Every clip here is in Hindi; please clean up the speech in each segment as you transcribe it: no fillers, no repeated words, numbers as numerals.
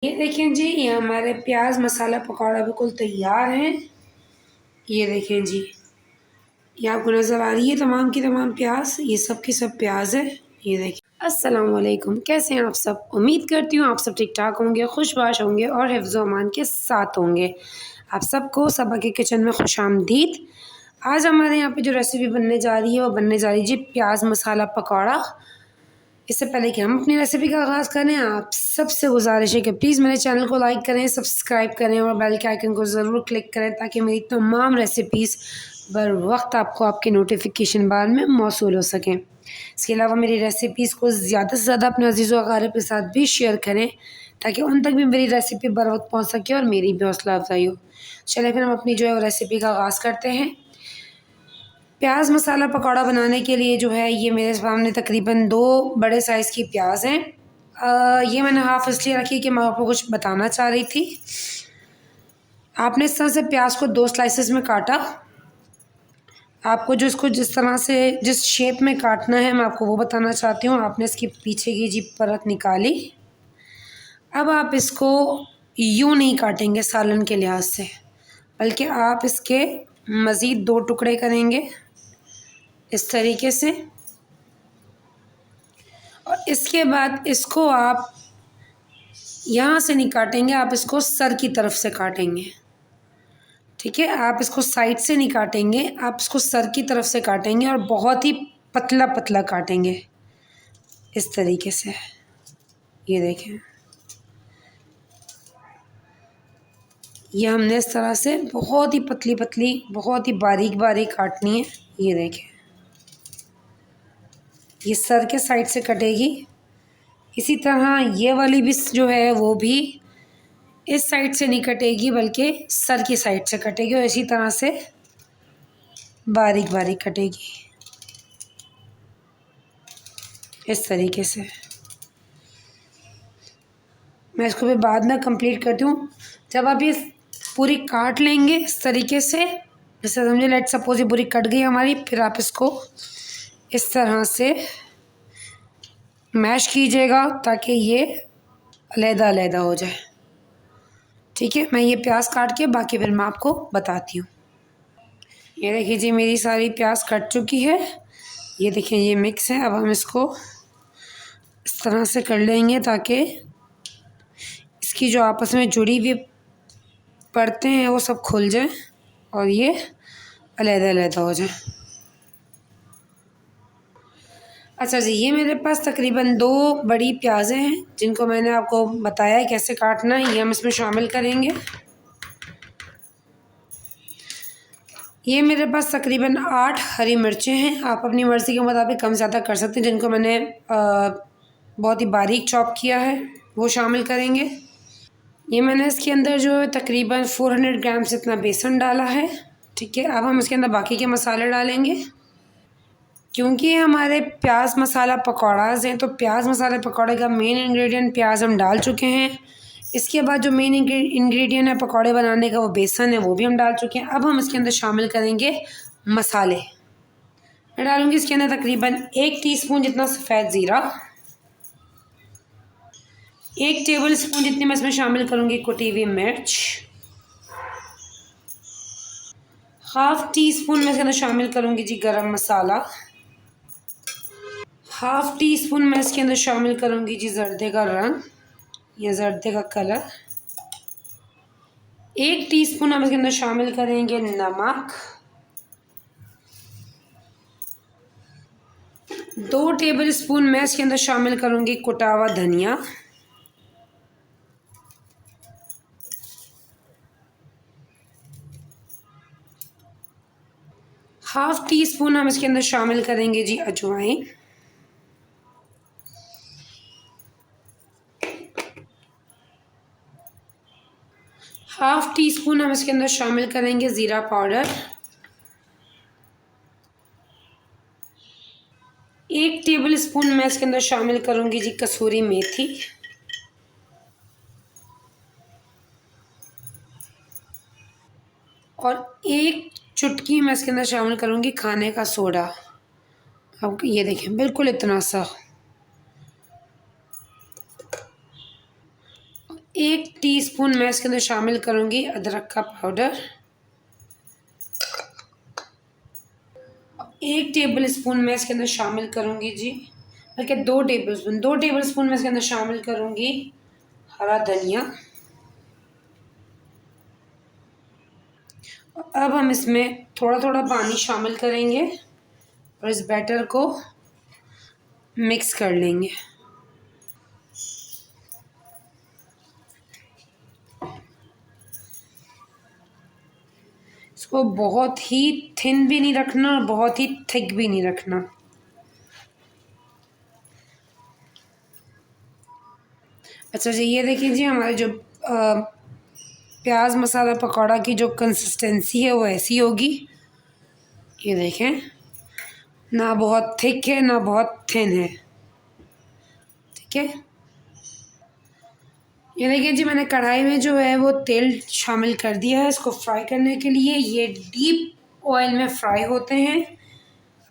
ये देखें जी, ये हमारे प्याज मसाला पकौड़ा बिल्कुल तैयार हैं। ये देखें जी, ये आपको नज़र आ रही है तमाम की तमाम प्याज, ये सब की सब प्याज है। ये देखिए। अस्सलाम वालेकुम, कैसे हैं आप सब? उम्मीद करती हूँ आप सब ठीक ठाक होंगे, खुशबाश होंगे और हिफ्ज़ व अमान के साथ होंगे। आप सबको सबा के किचन में खुशामदीद। आज हमारे यहाँ पे जो रेसिपी बनने जा रही है वो बनने जा रही है जी प्याज मसाला पकौड़ा। इससे पहले कि हम अपनी रेसिपी का आगाज़ करें, आप सबसे गुजारिश है कि प्लीज़ मेरे चैनल को लाइक करें, सब्सक्राइब करें और बेल के आइकन को ज़रूर क्लिक करें ताकि मेरी तमाम रेसिपीज़ बर वक्त आपको आपके नोटिफिकेशन बार में मौसूल हो सकें। इसके अलावा मेरी रेसिपीज़ को ज़्यादा से ज़्यादा अपने अज़ीज़ व अक़ारिब के साथ भी शेयर करें ताकि उन तक भी मेरी रेसिपी बर वक्त पहुँच सके और मेरी भी हौसला अफजाई हो। चलिए फिर हम अपनी जो है रेसिपी का आगाज़ करते हैं। प्याज मसाला पकौड़ा बनाने के लिए जो है ये मेरे सामने तकरीबन 2 बड़े साइज़ की प्याज हैं। ये मैंने हाफ़ इसलिए रखी कि मैं आपको कुछ बताना चाह रही थी। आपने इस तरह से प्याज को 2 स्लाइसेस में काटा। आपको जो इसको जिस तरह से जिस शेप में काटना है मैं आपको वो बताना चाहती हूँ। आपने इसकी पीछे की जी परत निकाली। अब आप इसको यूँ नहीं काटेंगे सालन के लिहाज से, बल्कि आप इसके मज़ीद 2 टुकड़े करेंगे इस तरीके से। और इसके बाद इसको आप यहाँ से नहीं काटेंगे, आप इसको सर की तरफ से काटेंगे। ठीक है, आप इसको साइड से नहीं काटेंगे, आप इसको सर की तरफ से काटेंगे और बहुत ही पतला पतला काटेंगे इस तरीके से। ये देखें, ये हमने इस तरह से बहुत ही पतली पतली बहुत ही बारीक बारीक काटनी है। ये देखें, ये सर के साइड से कटेगी। इसी तरह ये वाली भी जो है वो भी इस साइड से नहीं कटेगी बल्कि सर की साइड से कटेगी और इसी तरह से बारीक बारीक कटेगी इस तरीके से। मैं इसको भी बाद में कंप्लीट करती हूँ। जब आप ये पूरी काट लेंगे इस तरीके से, जैसे समझे लेट सपोज ये पूरी कट गई हमारी, फिर आप इसको इस तरह से मैश कीजिएगा ताकि ये अलहदा-अलहदा हो जाए। ठीक है, मैं ये प्याज काट के बाकी फिर मैं आपको बताती हूँ। ये देखिए जी, मेरी सारी प्याज कट चुकी है। ये देखिए ये मिक्स है। अब हम इसको इस तरह से कर लेंगे ताकि इसकी जो आपस में जुड़ी हुई परतें हैं वो सब खुल जाएं और ये अलहदा-अलहदा हो जाए। अच्छा जी, ये मेरे पास तकरीबन 2 बड़ी प्याज़ें हैं जिनको मैंने आपको बताया है कैसे काटना है, ये हम इसमें शामिल करेंगे। ये मेरे पास तकरीबन 8 हरी मिर्चें हैं। आप अपनी मर्ज़ी के मुताबिक कम ज़्यादा कर सकते हैं। जिनको मैंने बहुत ही बारीक चॉप किया है वो शामिल करेंगे। ये मैंने इसके अंदर जो है तकरीबन 400 ग्राम से इतना बेसन डाला है। ठीक है, अब हम इसके अंदर बाकी के मसाले डालेंगे। क्योंकि हमारे प्याज मसाला पकौड़ाज़ हैं तो प्याज मसाला पकौड़े का मेन इंग्रेडिएंट प्याज हम डाल चुके हैं। इसके बाद जो मेन इंग्रेडिएंट है पकौड़े बनाने का वो बेसन है, वो भी हम डाल चुके हैं। अब हम इसके अंदर शामिल करेंगे मसाले। मैं डालूँगी इसके अंदर तकरीबन 1 टीस्पून जितना सफ़ेद ज़ीरा, 1 टेबल स्पून जितनी मैं इसमें शामिल करूँगी कुटी हुई मिर्च, हाफ़ टी स्पून मैं इसके अंदर शामिल करूँगी जी गरम मसाला, हाफ़ टी स्पून मैं इसके अंदर शामिल करूँगी जी ज़र्दे का रंग या ज़र्दे का कलर, 1 टीस्पून हम इसके अंदर शामिल करेंगे नमक, 2 टेबल स्पून मैं इसके अंदर शामिल करूँगी कुटा हुआ धनिया, हाफ़ टी स्पून हम इसके अंदर शामिल करेंगे जी अजवाइन, हाफ़ टी स्पून हम इसके अंदर शामिल करेंगे ज़ीरा पाउडर, 1 टेबल स्पून मैं इसके अंदर शामिल करूँगी जी कसूरी मेथी, और 1 चुटकी मैं इसके अंदर शामिल करूँगी खाने का सोडा। अब ये देखें बिल्कुल इतना सा। 1 टीस्पून मैं इसके अंदर शामिल करूँगी अदरक का पाउडर। 1 टेबल स्पून मैं इसके अंदर शामिल करूँगी जी, बल्कि 2 टेबल स्पून मैं इसके अंदर शामिल करूँगी हरा धनिया। अब हम इसमें थोड़ा थोड़ा पानी शामिल करेंगे और इस बैटर को मिक्स कर लेंगे। इसको बहुत ही थिन भी नहीं रखना और बहुत ही थिक भी नहीं रखना। अच्छा जी, ये देखिए जी हमारे जो प्याज मसाला पकौड़ा की जो कंसिस्टेंसी है वो ऐसी होगी। ये देखें, ना बहुत थिक है ना बहुत थिन है, ठीक है। ये देखिए जी, मैंने कढ़ाई में जो है वो तेल शामिल कर दिया है इसको फ्राई करने के लिए। ये डीप ऑयल में फ्राई होते हैं।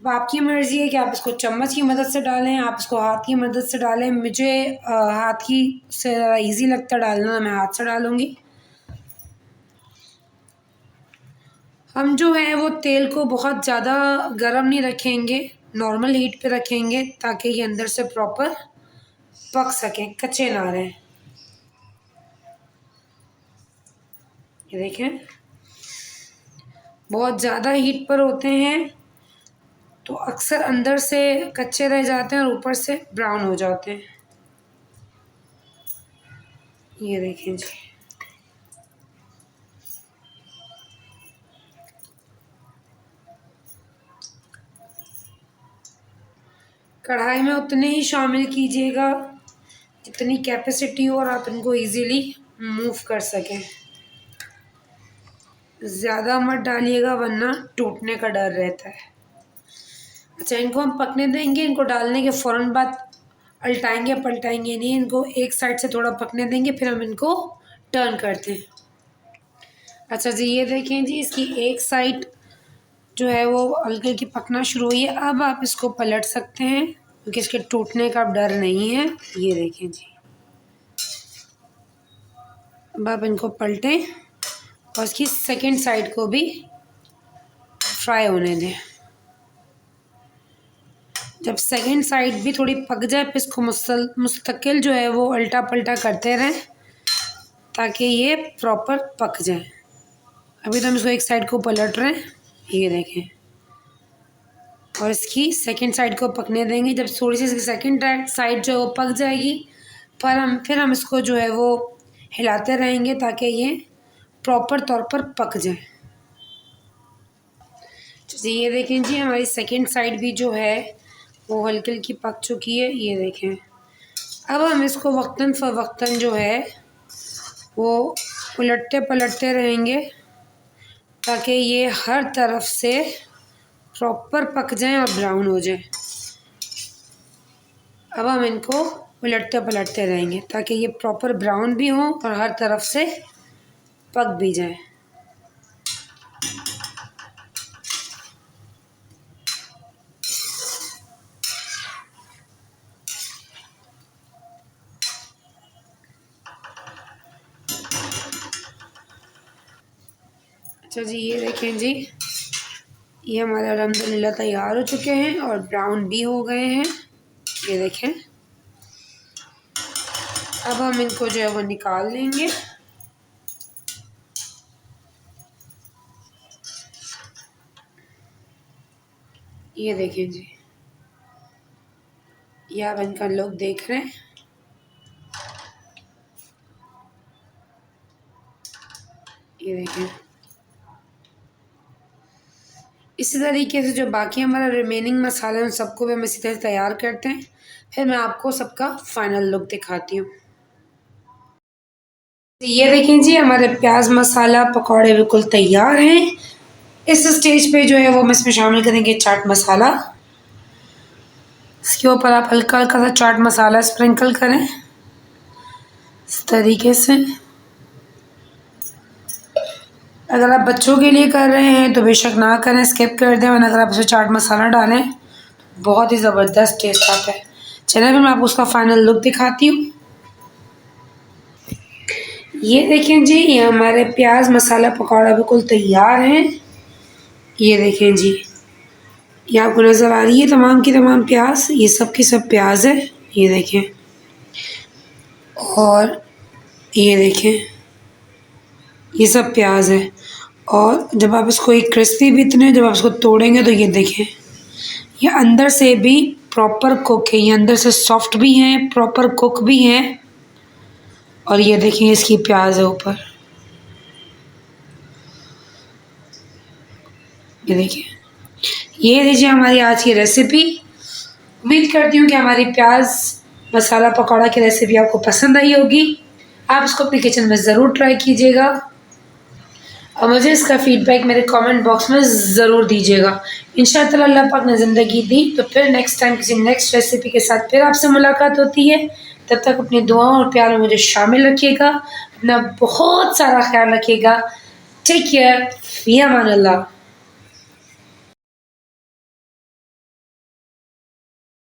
अब आपकी मर्ज़ी है कि आप इसको चम्मच की मदद से डालें, आप इसको हाथ की मदद से डालें। मुझे हाथ की से ईज़ी लगता है डालना, मैं हाथ से डालूँगी। हम जो है वो तेल को बहुत ज़्यादा गर्म नहीं रखेंगे, नॉर्मल हीट पे रखेंगे ताकि ये अंदर से प्रॉपर पक सकें, कच्चे ना रहें। ये देखें, बहुत ज़्यादा हीट पर होते हैं तो अक्सर अंदर से कच्चे रह जाते हैं और ऊपर से ब्राउन हो जाते हैं। ये देखें जी, कढ़ाई में उतने ही शामिल कीजिएगा जितनी कैपेसिटी हो और आप इनको इजीली मूव कर सकें। ज़्यादा मत डालिएगा वरना टूटने का डर रहता है। अच्छा, इनको हम पकने देंगे। इनको डालने के फ़ौरन बाद पलटाएंगे नहीं, इनको एक साइड से थोड़ा पकने देंगे, फिर हम इनको टर्न करते हैं। अच्छा जी, ये देखें जी, इसकी एक साइड जो है वो हल्की हल्की पकना शुरू हुई है। अब आप इसको पलट सकते हैं क्योंकि इसके टूटने का डर नहीं है। ये देखें जी, अब आप इनको पलटें और इसकी सेकंड साइड को भी फ्राई होने दें। जब सेकंड साइड भी थोड़ी पक जाए फिर इसको मुस्तकिल जो है वो उल्टा पलटा करते रहें ताकि ये प्रॉपर पक जाए। अभी तो हम इसको एक साइड को पलट रहे हैं, ये देखें, और इसकी सेकंड साइड को पकने देंगे। जब थोड़ी सी इसकी सेकंड साइड जो है वो पक जाएगी फिर हम इसको जो है वो हिलाते रहेंगे ताकि ये प्रॉपर तौर पर पक जाए। जी, ये देखें जी, हमारी सेकंड साइड भी जो है वो हल्की हल्की पक चुकी है। ये देखें, अब हम इसको वक्तन फ़वक्तन जो है वो उलटते पलटते रहेंगे ताकि ये हर तरफ से प्रॉपर पक जाएं और ब्राउन हो जाए। अब हम इनको उलटते पलटते रहेंगे ताकि ये प्रॉपर ब्राउन भी हो और हर तरफ से पक भी जाए। अच्छा जी, ये देखें जी, ये हमारे अल्हम्दुलिल्लाह तैयार हो चुके हैं और ब्राउन भी हो गए हैं। ये देखें, अब हम इनको जो है वो निकाल लेंगे। ये देखें जी, ये आप इनका लुक देख रहे हैं। ये देखें, इसी तरीके से जो बाकी हमारा रिमेनिंग मसाला है उन सबको भी हम इसी तरह तैयार करते हैं। फिर मैं आपको सबका फाइनल लुक दिखाती हूँ। ये देखें जी, हमारे प्याज मसाला पकौड़े बिल्कुल तैयार हैं। इस स्टेज पे जो है वो हम इसमें शामिल करेंगे चाट मसाला। इसके ऊपर आप हल्का हल्का सा चाट मसाला स्प्रिंकल करें इस तरीके से। अगर आप बच्चों के लिए कर रहे हैं तो बेशक ना करें, स्किप कर दें, वरना अगर आप उसमें चाट मसाला डालें बहुत ही ज़बरदस्त टेस्ट आता है। चलिए फिर मैं आपको उसका फाइनल लुक दिखाती हूँ। ये देखें जी, ये हमारे प्याज मसाला पकौड़ा बिल्कुल तैयार हैं। ये देखें जी, ये आपको नज़र आ रही है तमाम की तमाम प्याज, ये सब की सब प्याज है। ये देखें, और ये देखें, ये सब प्याज है। और जब आप इसको एक क्रिस्पी भी इतने, जब आप इसको तोड़ेंगे तो ये देखें, ये अंदर से भी प्रॉपर कुक है, ये अंदर से सॉफ्ट भी हैं, प्रॉपर कुक भी हैं। और ये देखिए इसकी प्याज है ऊपर, ये देखिए। ये दीजिए हमारी आज की रेसिपी। उम्मीद करती हूँ कि हमारी प्याज मसाला पकौड़ा की रेसिपी आपको पसंद आई होगी। आप इसको अपने किचन में ज़रूर ट्राई कीजिएगा और मुझे इसका फीडबैक मेरे कमेंट बॉक्स में ज़रूर दीजिएगा। इंशाअल्लाह अल्लाह पाक ने ज़िंदगी दी तो फिर नेक्स्ट टाइम किसी नेक्स्ट रेसिपी के साथ फिर आपसे मुलाकात होती है। तब तक अपनी दुआओं और प्यार में मुझे शामिल रखिएगा। अपना बहुत सारा ख्याल रखिएगा। टेक केयर, फ़ी अमान अल्लाह।